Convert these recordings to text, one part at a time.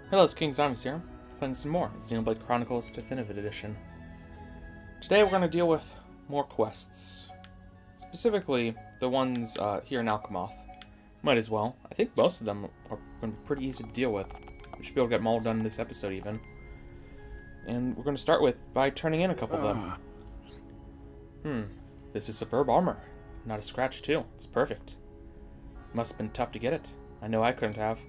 Hello, it's King Zombies here, playing some more Xenoblade Chronicles Definitive Edition. Today we're going to deal with more quests. Specifically, the ones here in Alchemoth. Might as well. I think most of them are going to be pretty easy to deal with. We should be able to get them all done in this episode even. And we're going to start by turning in a couple of them. This is superb armor. Not a scratch too. It's perfect. Must have been tough to get it. I know I couldn't have.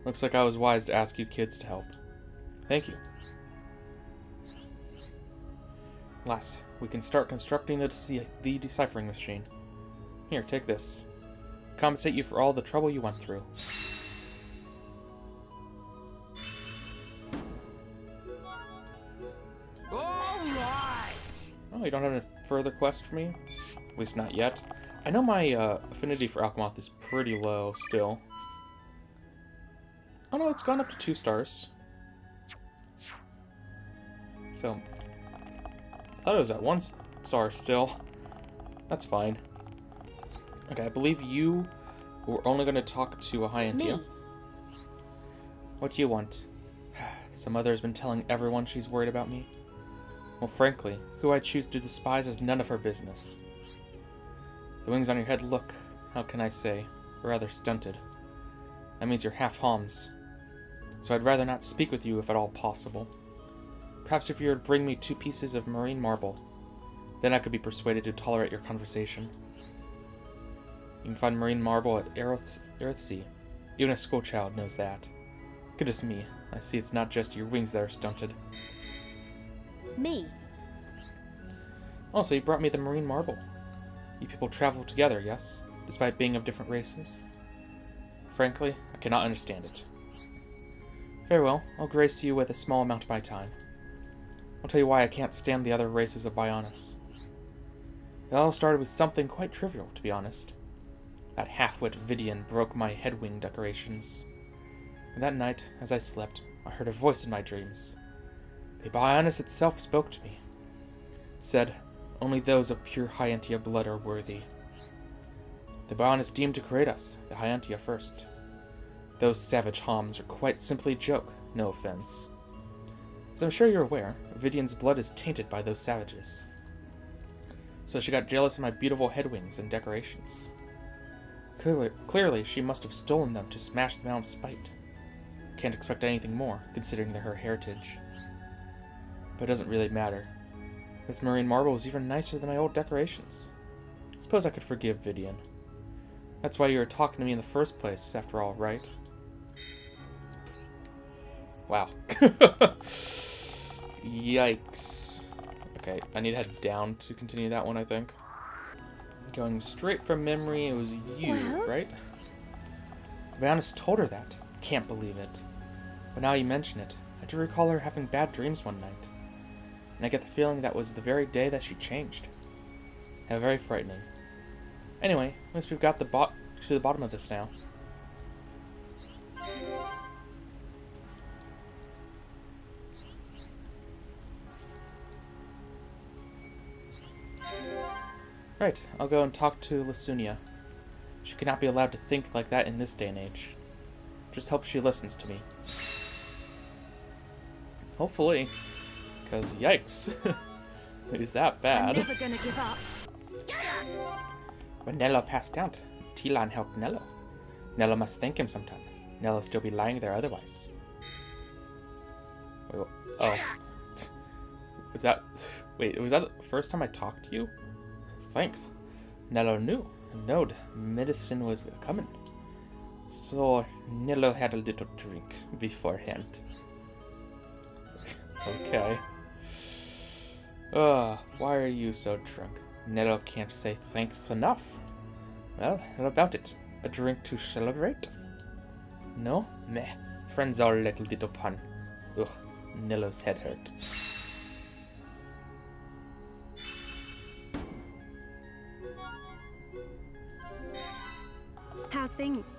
Looks like I was wise to ask you kids to help. Thank you. Lass, we can start constructing the deciphering machine. Here, take this. Compensate you for all the trouble you went through. Alright! Oh, you don't have any further quests for me? At least not yet. I know my affinity for Alchemoth is pretty low still. Oh no, it's gone up to 2 stars. So, I thought it was at 1 star still. That's fine. Okay, I believe you were only going to talk to a Hyantia. Me. What do you want? Some mother has been telling everyone she's worried about me. Well, frankly, who I choose to despise is none of her business. The wings on your head look, how can I say, rather stunted. That means you're half Homs. So I'd rather not speak with you if at all possible. Perhaps if you were to bring me 2 pieces of marine marble, then I could be persuaded to tolerate your conversation. You can find marine marble at Earthsea. Even a schoolchild knows that. Goodness me, I see it's not just your wings that are stunted. Me. Also, you brought me the marine marble. You people travel together, yes? Despite being of different races? Frankly, I cannot understand it. Very well, I'll grace you with a small amount of my time. I'll tell you why I can't stand the other races of Bionis. It all started with something quite trivial, to be honest. That half-wit Vidian broke my headwing decorations. And that night, as I slept, I heard a voice in my dreams. The Bionis itself spoke to me. It said, only those of pure Hyantia blood are worthy. The Bionis deemed to create us, the Hyantia first. Those savage Homs are quite simply a joke, no offense. As I'm sure you're aware, Vidian's blood is tainted by those savages. So she got jealous of my beautiful headwings and decorations. Clearly, she must have stolen them to smash them out of spite. Can't expect anything more, considering her heritage. But it doesn't really matter. This marine marble is even nicer than my old decorations. Suppose I could forgive Vidian. That's why you were talking to me in the first place, after all, right? Wow. Yikes. Okay, I need to head down to continue that one, I think. Going straight from memory, it was you, right? To be honest, told her that. Can't believe it. But now you mention it, I do recall her having bad dreams one night. And I get the feeling that was the very day that she changed. How very frightening. Anyway, at least we've got to the bottom of this now. Right, I'll go and talk to Lasunia. She cannot be allowed to think like that in this day and age. Just hope she listens to me. Hopefully. Because, yikes. Is that bad? I'm never gonna give up. When Nello passed out, Tilan helped Nello. Nello must thank him sometime. Nello still be lying there otherwise. Wait, oh. Was that... Wait, was that the first time I talked to you? Thanks. Nello knew and knowed medicine was coming. So Nello had a little drink beforehand. Okay. Why are you so drunk? Nello can't say thanks enough. Well, how about it? A drink to celebrate? No? Meh. Friends are a little pun. Ugh, Nello's head hurt. How's things?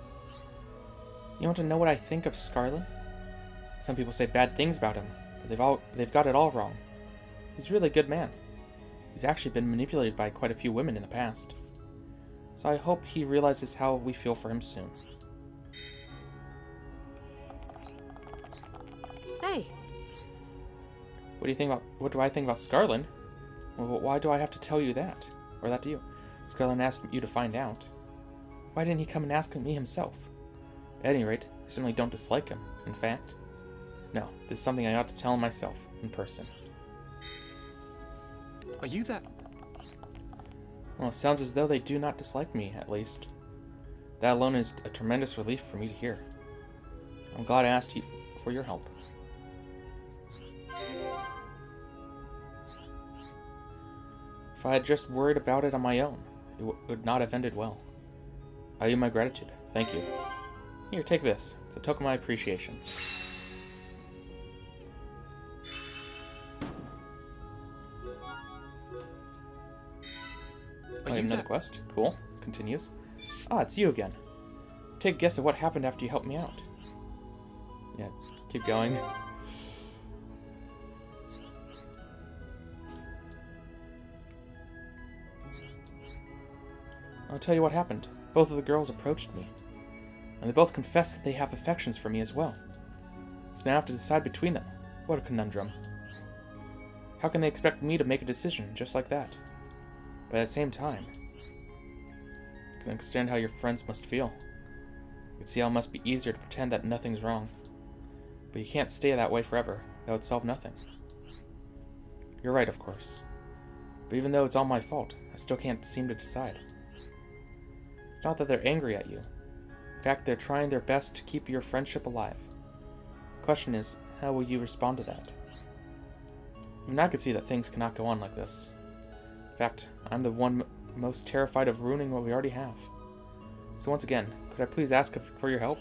You want to know what I think of Scarlet? Some people say bad things about him, but they've got it all wrong. He's really a good man. He's actually been manipulated by quite a few women in the past. So I hope he realizes how we feel for him soon. What do you think about? What do I think about Scarlin? Well, why do I have to tell you that? Or that to you? Scarlin asked you to find out. Why didn't he come and ask me himself? At any rate, I certainly don't dislike him. In fact, no, this is something I ought to tell him myself, in person. Are you that? Well, it sounds as though they do not dislike me, at least. That alone is a tremendous relief for me to hear. I'm glad I asked you for your help. If I had just worried about it on my own, it would not have ended well. I owe you my gratitude. Thank you. Here, take this. It's a token of my appreciation. I have another quest. Cool. Continues. Ah, it's you again. Take a guess at what happened after you helped me out. Yeah, keep going. I'll tell you what happened. Both of the girls approached me, and they both confessed that they have affections for me as well. So now I have to decide between them. What a conundrum. How can they expect me to make a decision just like that? But at the same time, I can understand how your friends must feel. You can see how it must be easier to pretend that nothing's wrong. But you can't stay that way forever. That would solve nothing. You're right, of course. But even though it's all my fault, I still can't seem to decide. It's not that they're angry at you. In fact, they're trying their best to keep your friendship alive. The question is, how will you respond to that? Even I can see that things cannot go on like this. In fact, I'm the one most terrified of ruining what we already have. So once again, could I please ask for your help?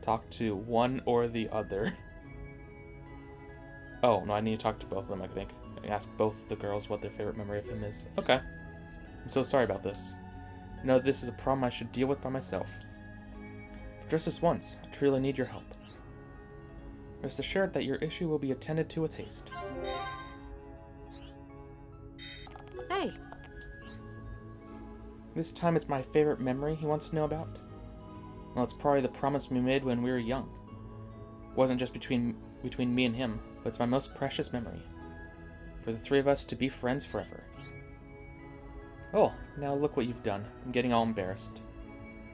Talk to one or the other. Oh, no, I need to talk to both of them, I think. I ask both the girls what their favorite memory of him is. Okay. I'm so sorry about this. I know this is a problem I should deal with by myself. But just this once, I truly need your help. Rest assured that your issue will be attended to with haste. Hey. This time it's my favorite memory he wants to know about. Well, it's probably the promise we made when we were young. It wasn't just between me and him, but it's my most precious memory. For the three of us to be friends forever. Oh, now look what you've done. I'm getting all embarrassed.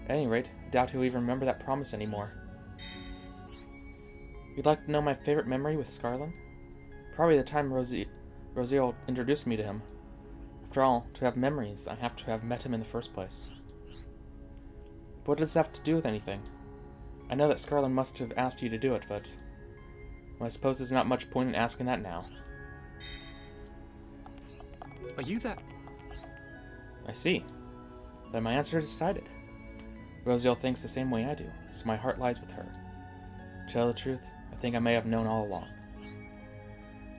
At any rate, I doubt he'll even remember that promise anymore. You'd like to know my favorite memory with Scarlin? Probably the time Rosiel introduced me to him. After all, to have memories, I have to have met him in the first place. But what does this have to do with anything? I know that Scarlin must have asked you to do it, but... well, I suppose there's not much point in asking that now. Are you that? I see. Then my answer is decided. Rosiel thinks the same way I do, so my heart lies with her. To tell the truth, I think I may have known all along.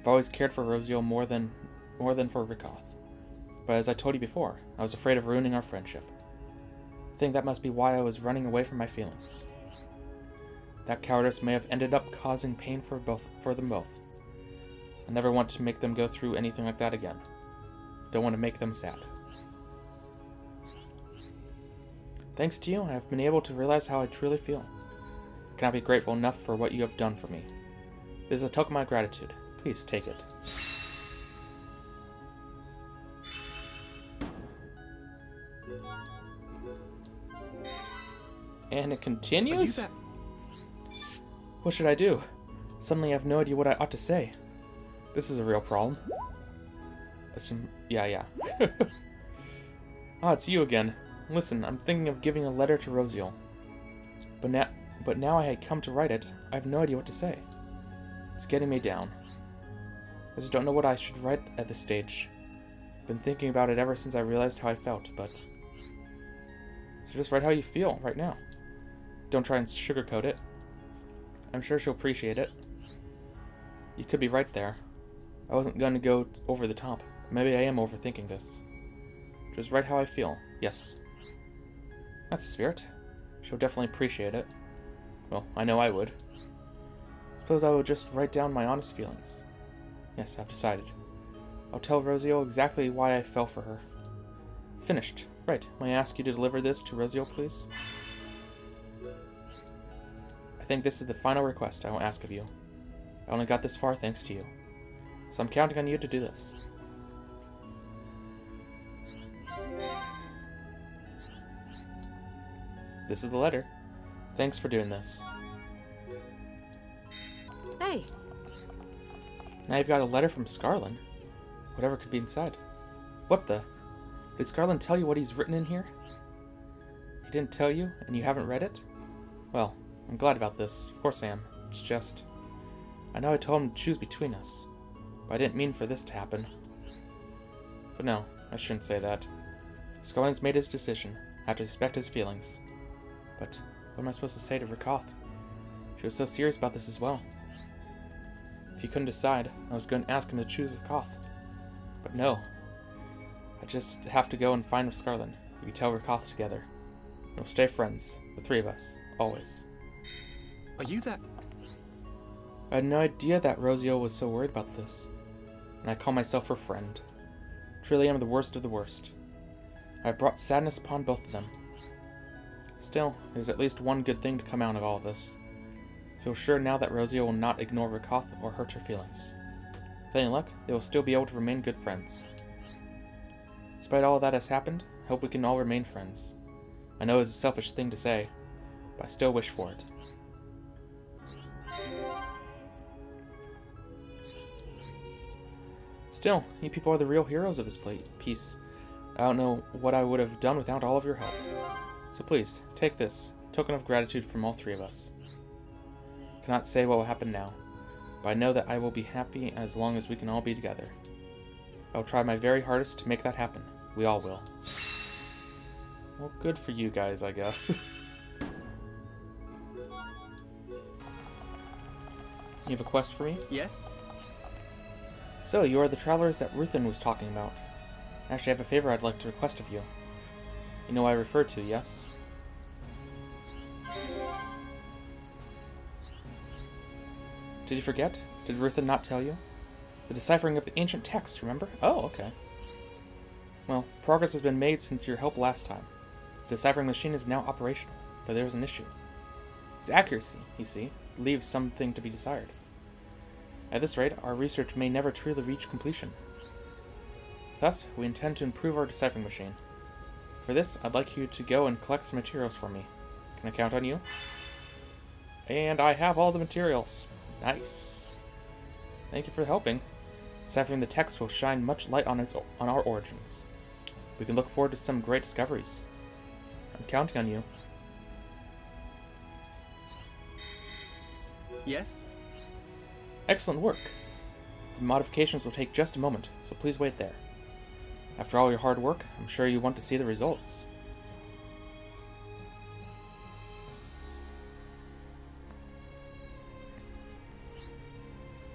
I've always cared for Rosiel more than for Rikoth. But as I told you before, I was afraid of ruining our friendship. I think that must be why I was running away from my feelings. That cowardice may have ended up causing pain for them both. I never want to make them go through anything like that again. Don't want to make them sad. Thanks to you, I have been able to realize how I truly feel. I cannot be grateful enough for what you have done for me. This is a token of my gratitude. Please take it. And it continues? What should I do? Suddenly I have no idea what I ought to say. This is a real problem. Yeah. Ah, it's you again. Listen, I'm thinking of giving a letter to Rosiel. But now I had come to write it, I have no idea what to say. It's getting me down. I just don't know what I should write at this stage. I've been thinking about it ever since I realized how I felt, but... so just write how you feel, right now. Don't try and sugarcoat it. I'm sure she'll appreciate it. You could be right there. I wasn't going to go over the top. Maybe I am overthinking this. Just write how I feel. Yes. That's the spirit. She'll definitely appreciate it. Well, I know I would. Suppose I will just write down my honest feelings. Yes, I've decided. I'll tell Rosiel exactly why I fell for her. Finished. Right. May I ask you to deliver this to Rosiel, please? I think this is the final request I will ask of you. I only got this far thanks to you. So I'm counting on you to do this. This is the letter. Thanks for doing this. Hey. Now you've got a letter from Scarlin. Whatever could be inside. What the? Did Scarlin tell you what he's written in here? He didn't tell you, and you haven't read it? Well, I'm glad about this. Of course I am. It's just... I know I told him to choose between us, but I didn't mean for this to happen. But no, I shouldn't say that. Scarlin's made his decision. I have to respect his feelings. But what am I supposed to say to Rakoth? She was so serious about this as well. If he couldn't decide, I was going to ask him to choose Rakoth. But no. I just have to go and find Scarlin. We can tell Rakoth together. And we'll stay friends, the three of us, always. Are you that? I had no idea that Rosio was so worried about this. And I call myself her friend. Truly am the worst of the worst. I have brought sadness upon both of them. Still, there's at least one good thing to come out of all of this. I feel sure now that Rosio will not ignore Rakoth or hurt her feelings. With any luck, they will still be able to remain good friends. Despite all that has happened, I hope we can all remain friends. I know it's a selfish thing to say, but I still wish for it. Still, you people are the real heroes of this piece. I don't know what I would have done without all of your help. So please, take this, token of gratitude from all three of us. I cannot say what will happen now, but I know that I will be happy as long as we can all be together. I will try my very hardest to make that happen. We all will. Well, good for you guys, I guess. You have a quest for me? Yes? So, you are the travelers that Ruthin was talking about. Actually, I have a favor I'd like to request of you. You know who I refer to, yes? Did you forget? Did Ruthin not tell you? The deciphering of the ancient texts, remember? Oh, okay. Well, progress has been made since your help last time. The deciphering machine is now operational, but there is an issue. Its accuracy, you see, leaves something to be desired. At this rate, our research may never truly reach completion. Thus, we intend to improve our deciphering machine. For this, I'd like you to go and collect some materials for me. Can I count on you? And I have all the materials. Nice. Thank you for helping. Deciphering the text will shine much light on our origins. We can look forward to some great discoveries. I'm counting on you. Yes? Excellent work. The modifications will take just a moment, so please wait there. After all your hard work, I'm sure you want to see the results.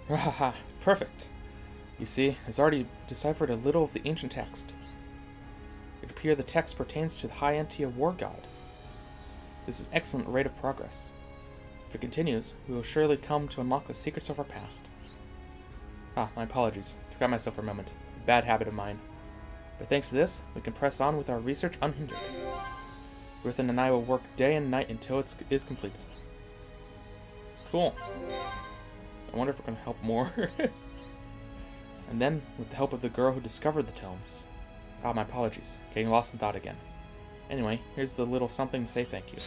Haha, perfect. You see, it's already deciphered a little of the ancient text. It appears the text pertains to the High Entia War God. This is an excellent rate of progress. If it continues, we will surely come to unlock the secrets of our past. Ah, my apologies. Forgot myself for a moment. A bad habit of mine. But thanks to this, we can press on with our research unhindered. Ruthin and I will work day and night until it is completed. Cool. I wonder if we're going to help more. And then, with the help of the girl who discovered the tomes. Ah, my apologies. Getting lost in thought again. Anyway, here's the little something to say thank you.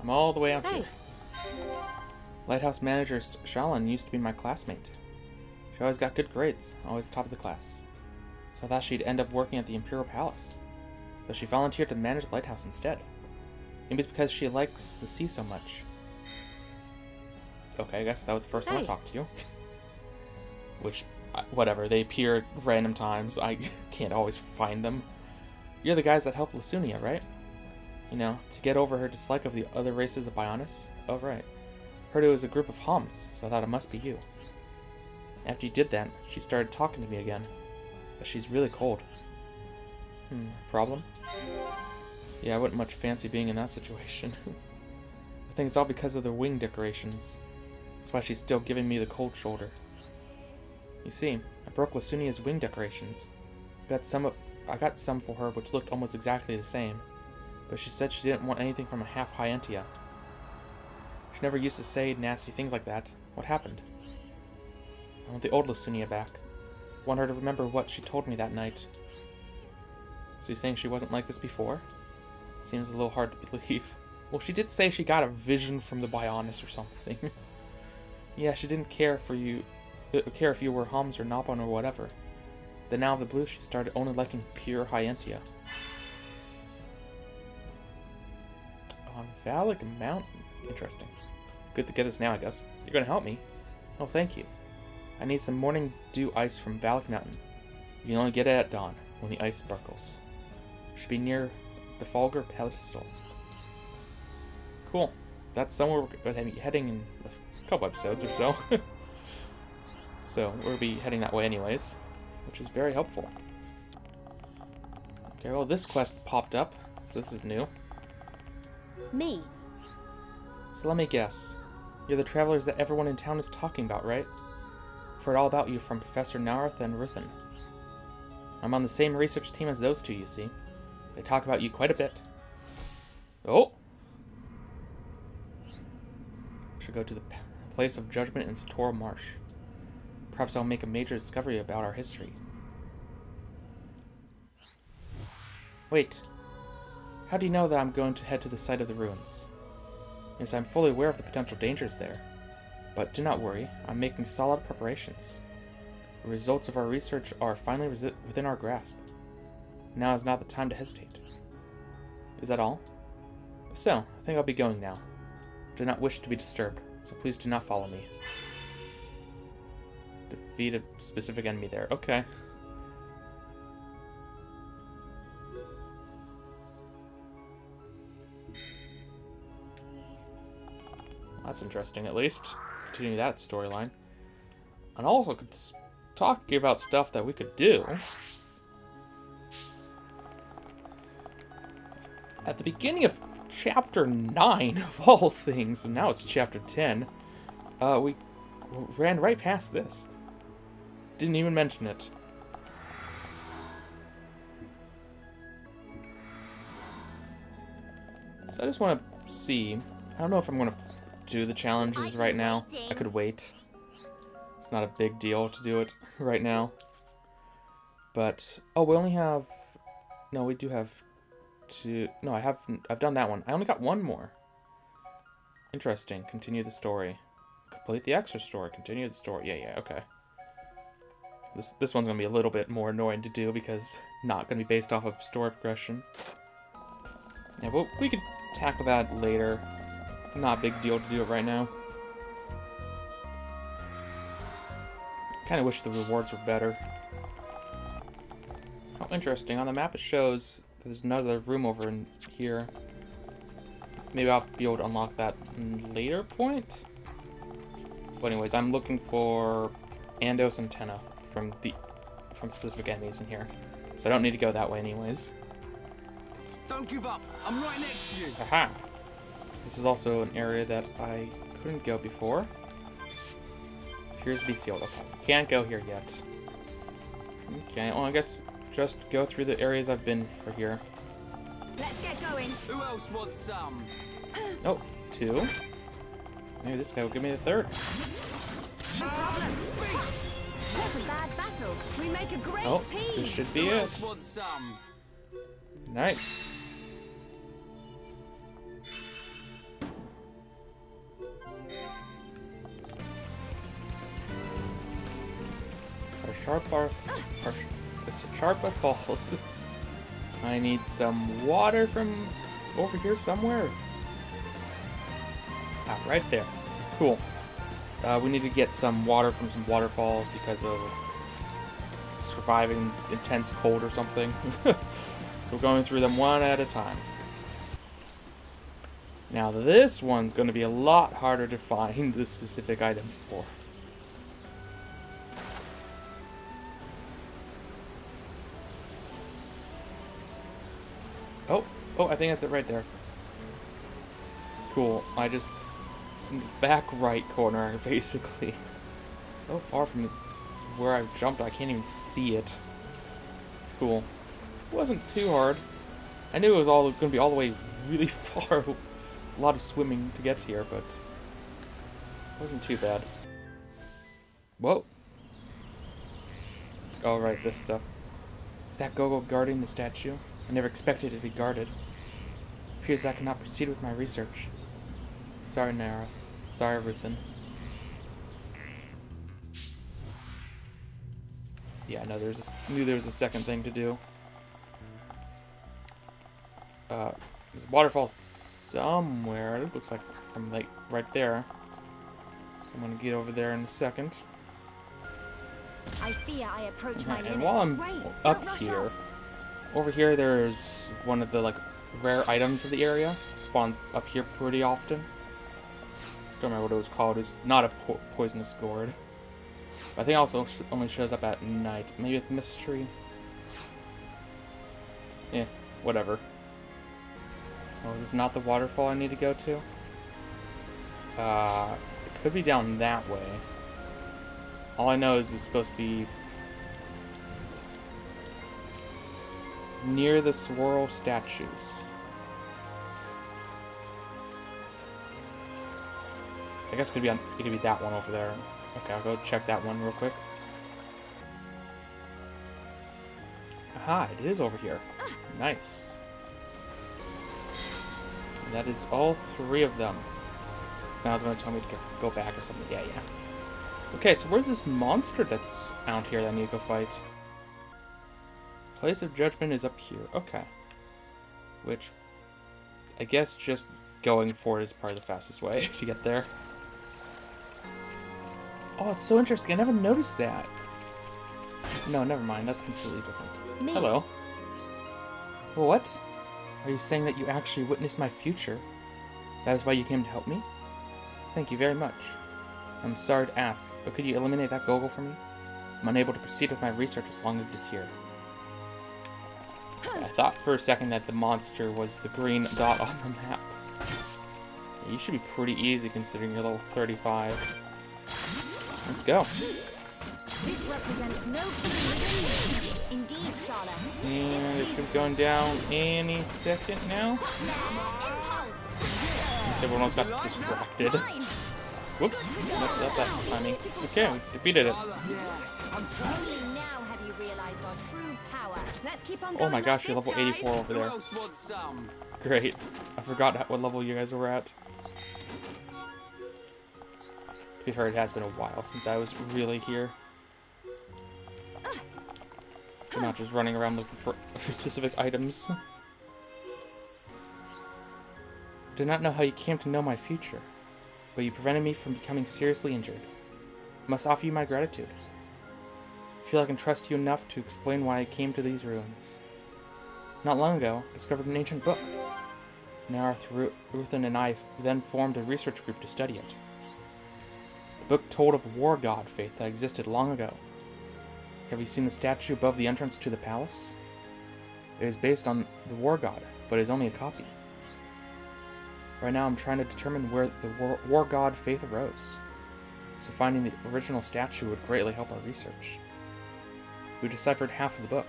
I'm all the way out here. Lighthouse manager Shalin used to be my classmate. She always got good grades, always top of the class. So I thought she'd end up working at the Imperial Palace. But she volunteered to manage the lighthouse instead. Maybe it's because she likes the sea so much. Okay, I guess that was the first time I talked to you. Which, whatever, they appear at random times. I can't always find them. You're the guys that helped Lasunia, right? You know, to get over her dislike of the other races of Bionis? Oh, right. Heard it was a group of Homs, so I thought it must be you. After you did that, she started talking to me again. But she's really cold. Problem? Yeah, I wouldn't much fancy being in that situation. I think it's all because of the wing decorations. That's why she's still giving me the cold shoulder. You see, I broke Lasunia's wing decorations. I got some for her which looked almost exactly the same, but she said she didn't want anything from a half Hyantia. She never used to say nasty things like that. What happened? I want the old Lasunia back. I want her to remember what she told me that night. So you're saying she wasn't like this before? Seems a little hard to believe. Well, she did say she got a vision from the Bionis or something. Yeah, she didn't care if you were Homs or Nabon or whatever. Then out of the blue, she started only liking pure Hyantia. On Valak Mountain. Interesting. Good to get this now, I guess. You're gonna help me? Oh, thank you. I need some morning dew ice from Valak Mountain. You can only get it at dawn, when the ice sparkles. It should be near the Fulgur pedestal. Cool. That's somewhere we're heading in a couple episodes or so. So, we'll be heading that way anyways, which is very helpful. Okay, well, this quest popped up, so this is new. Me. So let me guess. You're the travelers that everyone in town is talking about, right? I've heard all about you from Professor Narath and Ruthin. I'm on the same research team as those two, you see. They talk about you quite a bit. Oh! Should go to the place of judgment in Satora Marsh. Perhaps I'll make a major discovery about our history. Wait. How do you know that I'm going to head to the site of the ruins? Yes, I'm fully aware of the potential dangers there. But do not worry, I'm making solid preparations. The results of our research are finally within our grasp. Now is not the time to hesitate. Is that all? So, I think I'll be going now. I do not wish to be disturbed, so please do not follow me. Defeat a specific enemy there. Okay. That's interesting, at least. Continue that storyline. And also, talking about stuff that we could do. At the beginning of Chapter 9, of all things, and now it's Chapter 10, we ran right past this. Didn't even mention it. So I just want to see. I don't know if I'm going to do the challenges right now. I could wait. It's not a big deal to do it right now. But oh, we only have. No, we do have two. No, I've done that one. I only got one more. Interesting. Continue the story. Complete the extra story. Continue the story. Yeah, okay. This one's gonna be a little bit more annoying to do because not gonna be based off of story progression. Yeah, but we could tackle that later. Not a big deal to do it right now. Kinda wish the rewards were better. How interesting. On the map it shows there's another room over in here. Maybe I'll be able to unlock that in a later point? But anyways, I'm looking for Andos and Tenna from specific enemies in here. So I don't need to go that way anyways. Don't give up. I'm right next to you. Aha! This is also an area that I couldn't go before. Appears to be sealed. Okay, can't go here yet. Okay, well I guess just go through the areas I've been for here. Let's get going. Who else wants some? Oh, two. Maybe this guy will give me the third. No problem. What a bad battle. We make a great team. This should be Who it. else wants some? Nice. Sharp falls. I need some water from over here somewhere. Ah, right there. Cool. We need to get some water from some waterfalls because of surviving intense cold or something. So we're going through them one at a time. Now this one's going to be a lot harder to find the specific item for. Oh, I think that's it right there. Cool. I just... in the back right corner, basically. So far from where I've jumped, I can't even see it. Cool. wasn't too hard. I knew it was all going to be all the way really far. A lot of swimming to get here, but it wasn't too bad. Whoa. Oh, right, this stuff. Is that Gogo guarding the statue? I never expected it to be guarded. It appears I cannot proceed with my research. Sorry, Nara. Sorry, Ruthin. Yeah, no, knew there was a second thing to do. There's a waterfall somewhere. It looks like from like right there. So I'm gonna get over there in a second. I fear I approach my limit. And while I'm up here, over here there's one of the like rare items of the area. It spawns up here pretty often. Don't remember what it was called. It's not a poisonous gourd. I think it also only shows up at night. Maybe it's mystery. Yeah, whatever. Oh, is this not the waterfall I need to go to? It could be down that way. All I know is it's supposed to be near the swirl statues. I guess it could be that one over there. Okay, I'll go check that one real quick. Aha, it is over here. Nice. And that is all 3 of them. So now it's going to tell me to go back or something. Yeah. Okay, so where's this monster that's out here that I need to go fight? Place of Judgment is up here. Okay. Which, I guess just going for it is probably the fastest way to get there. Oh, it's so interesting. I never noticed that. No, never mind. That's completely different. Me. Hello. What? Are you saying that you actually witnessed my future? That is why you came to help me? Thank you very much. I'm sorry to ask, but could you eliminate that Gogol for me? I'm unable to proceed with my research as long as it is here. I thought for a second that the monster was the green dot on the map. You should be pretty easy considering you're level 35. Let's go. This represents no indeed, Charlotte. And it should be going down any second now. Everyone else got distracted. Whoops. That's that timing. Okay, we defeated it. Only now have you realized our true power. Let's keep on going. Oh my gosh, you're like level this, 84 guys. over there. Great. I forgot what level you guys were at. To be fair, it has been a while since I was really here. I'm not just running around looking for specific items. I do not know how you came to know my future, but you prevented me from becoming seriously injured. I must offer you my gratitude. I feel I can trust you enough to explain why I came to these ruins. Not long ago, I discovered an ancient book. Nara, Ruthin, and I then formed a research group to study it. The book told of a war god faith that existed long ago. Have you seen the statue above the entrance to the palace? It is based on the war god, but is only a copy. Right now I'm trying to determine where the war god faith arose, so finding the original statue would greatly help our research. We deciphered half of the book.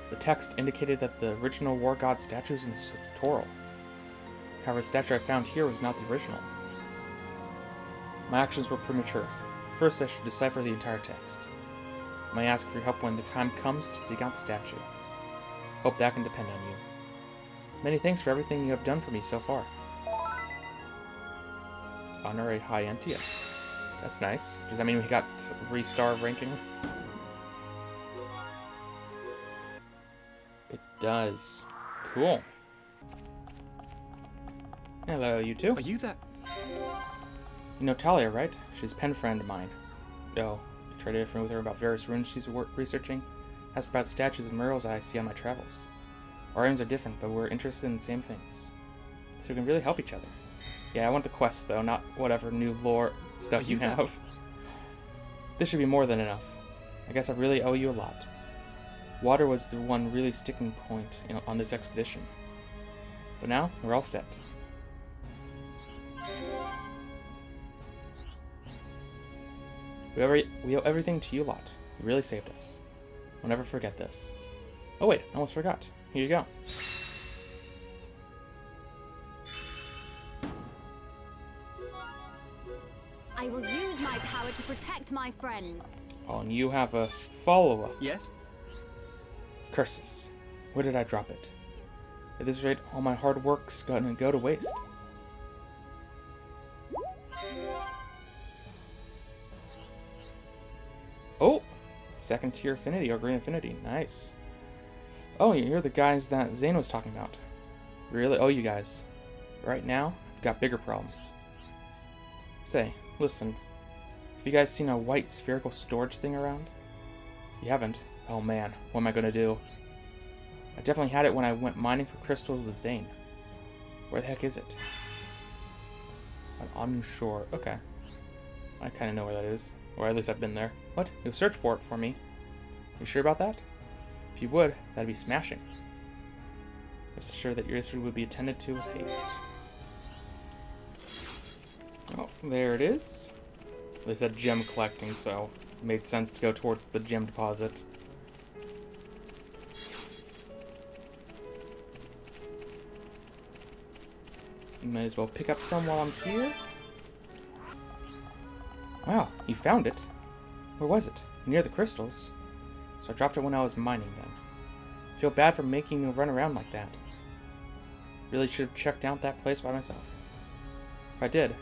The text indicated that the original war god statue is in Toril. However, the statue I found here was not the original. My actions were premature. First, I should decipher the entire text. I may ask for your help when the time comes to seek out the statue. Hope that can depend on you. Many thanks for everything you have done for me so far. Honor a high Entia. That's nice. Does that mean we got 3-star ranking? It does. Cool. Hello, you two. Are you that? You know Talia, right? She's a pen friend of mine. Oh, I tried to differ with her about various runes she's researching. Asked about statues and murals I see on my travels. Our aims are different, but we're interested in the same things. So we can really help each other. Yeah, I want the quest, though, not whatever new lore stuff you have. This should be more than enough. I guess I really owe you a lot. Water was the one really sticking point on this expedition. But now, we're all set. We owe everything to you lot. You really saved us. We'll never forget this. Oh wait, I almost forgot. Here you go. I will use my power to protect my friends. Oh, and you have a follow-up. Yes? Curses. Where did I drop it? At this rate, all my hard work's gonna go to waste. Oh! Second tier affinity, or green affinity. Nice. Oh, you're the guys that Zane was talking about. Really? Oh, you guys. Right now, I've got bigger problems. Say, listen. Have you guys seen a white spherical storage thing around? You haven't? Oh man, what am I gonna do? I definitely had it when I went mining for crystals with Zane. Where the heck is it? I'm unsure. Okay. I kind of know where that is. Or at least I've been there. What? You'll search for it for me. You sure about that? If you would, that'd be smashing. Rest assured that your history would be attended to with haste. Oh, there it is. They said gem collecting, so it made sense to go towards the gem deposit. Might as well pick up some while I'm here. Wow, you found it. Where was it? Near the crystals. So I dropped it when I was mining then. I feel bad for making you run around like that. Really should have checked out that place by myself. If I did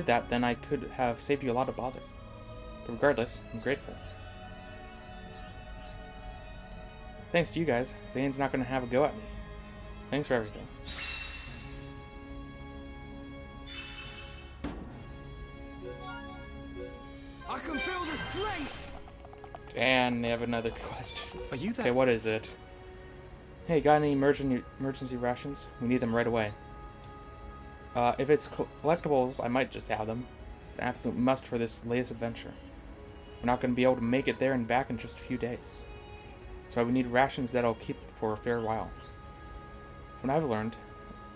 that, then I could have saved you a lot of bother. But regardless, I'm grateful. Thanks to you guys, Zane's not going to have a go at me. Thanks for everything. I can feel the strength! And they have another quest. Are you that? Okay, what is it? Hey, got any emergency rations? We need them right away. If it's collectibles, I might just have them. It's an absolute must for this latest adventure. We're not going to be able to make it there and back in just a few days. So we need rations that'll keep for a fair while. From what I've learned,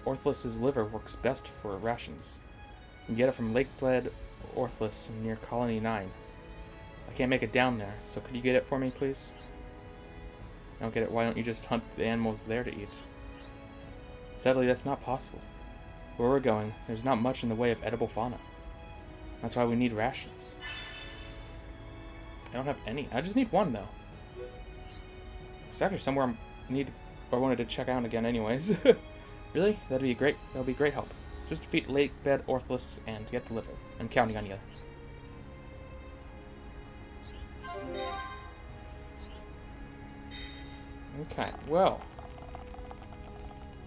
Orthless's liver works best for rations. You can get it from Lakebed Orthless near Colony 9. I can't make it down there, so could you get it for me, please? I don't get it. Why don't you just hunt the animals there to eat? Sadly, that's not possible. Where we're going, there's not much in the way of edible fauna. That's why we need rations. I don't have any. I just need one, though. It's actually somewhere I wanted to check out again anyways. Really? That'd be great help. Just defeat Lakebed Orthless and get the liver. I'm counting on you. Okay, well,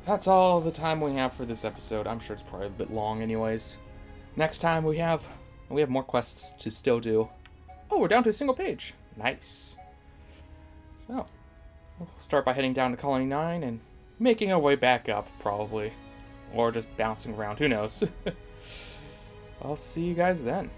that's all the time we have for this episode. I'm sure it's probably a bit long anyways. Next time we have more quests to still do. Oh, we're down to a single page. Nice. So, we'll start by heading down to Colony 9 and making our way back up, probably. Or just bouncing around, who knows. I'll see you guys then.